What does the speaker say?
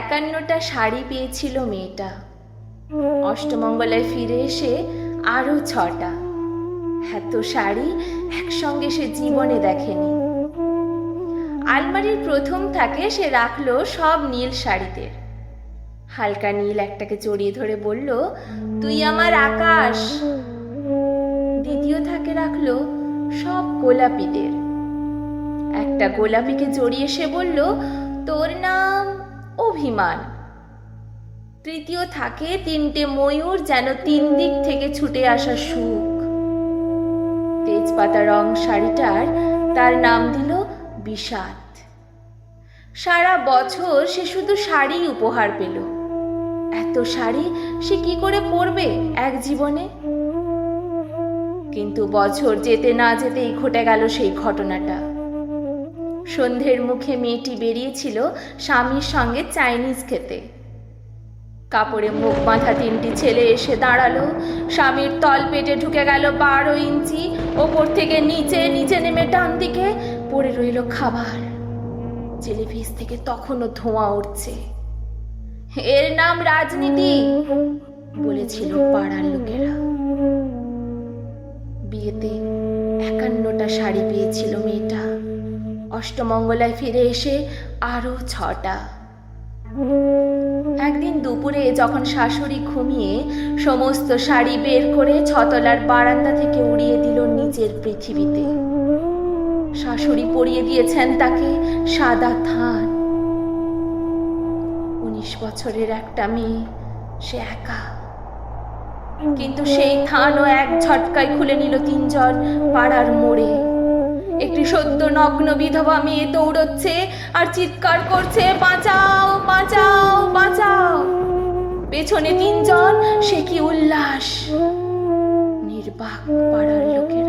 51টা শাড়ি পেয়েছিল মেয়েটা। অষ্টমঙ্গলায় ফিরে এসে আরো 6টা। এত শাড়ি একসঙ্গে সে জীবনে দেখেনি। আলমারির প্রথম থাকে সে রাখলো সব নীল শাড়িদের। হালকা নীল একটাকে জড়িয়ে ধরে বলল, তুই আমার আকাশ। দ্বিতীয় থাকে রাখলো সব গোলাপিদের। একটা গোলাপিকে জড়িয়ে সে বলল, তোর নাম অভিমান। তৃতীয় থাকে 3টে ময়ূর, যেন 3 দিক থেকে ছুটে আসা সুখ। তেজপাতা রং শাড়িটার তার নাম দিল বিষাদ। সারা বছর সে শুধু শাড়ি উপহার পেল। এত শাড়ি সে কি করে পরবে এক জীবনে? কিন্তু বছর যেতে না যেতেই ঘটে গেল সেই ঘটনাটা। সন্ধ্যের মুখে মেয়েটি বেরিয়েছিল স্বামীর সঙ্গে চাইনিজ খেতে। কাপড়ে মুখ বাঁধা 3টি ছেলে এসে দাঁড়ালো। স্বামীর তল পেটে ঢুকে গেল 12 ইঞ্চি। ওপর থেকে নিচে নিচে নেমে ডান দিকে পড়ে রইল খাবার। জেলিফিশ থেকে তখনও ধোঁয়া উঠছে। এর নাম রাজনীতি, বলেছিল পাড়ার লোকেরা। বিয়েতে 51টা শাড়ি পেয়েছিল মেয়েটা। অষ্টমঙ্গলায় ফিরে এসে আরো 6টা। একদিন দুপুরে যখন শাশুড়ি ঘুমিয়ে সমস্ত শাড়ি বের করে 6তলার বারান্দা থেকে উড়িয়ে দিল নিচের পৃথিবীতে। শাশুড়ি পরিয়ে দিয়েছেন তাকে সাদা থান। 19 বছরের একটা মেয়ে, সে একা। কিন্তু সেই থানও এক ঝটকায় খুলে নিল 3 জন পাড়ার মোড়ে। একটি সদ্য নগ্ন বিধবা মেয়ে দৌড়চ্ছে আর চিৎকার করছে, বাঁচাও বাঁচাও বাঁচাও। পেছনে 3 জন, সে কি উল্লাস! নির্বাক পাড়ার লোকেরা।